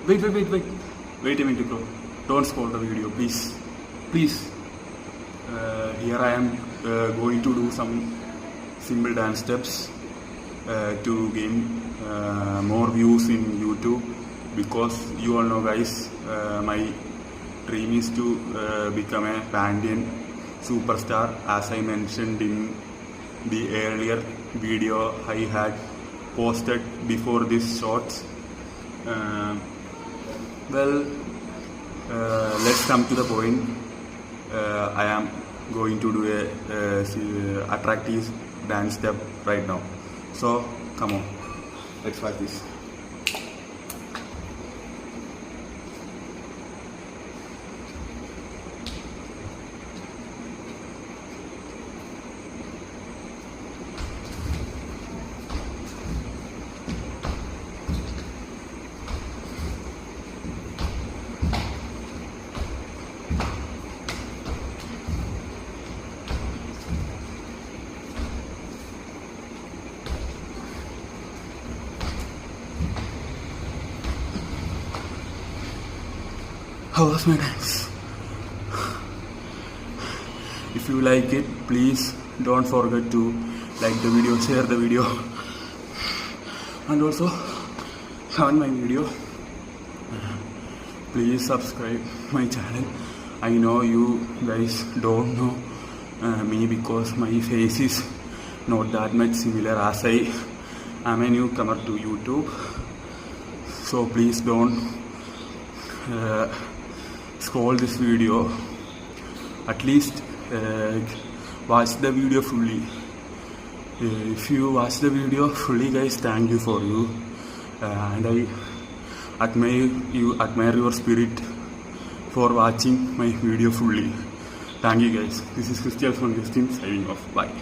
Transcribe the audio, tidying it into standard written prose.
Wait a minute, bro. Don't spoil the video, please. Please. Here I am going to do some simple dance steps to gain more views in YouTube, because you all know, guys, my dream is to become a Pan-Indian superstar, as I mentioned in the earlier video I had posted before this shorts. Let's come to the point. I am going to do a attractive dance step right now. So come on, let's watch this. How was my dance? If you like it, please don't forget to like the video, share the video, and also on my video, please subscribe my channel. I know you guys don't know me, because my face is not that much similar, as I am a newcomer to YouTube. So please don't scroll this video. At least watch the video fully. If you watch the video fully, guys, thank you for you, and I admire your spirit for watching my video fully. Thank you, guys. This is Christian from Justin signing off. Bye.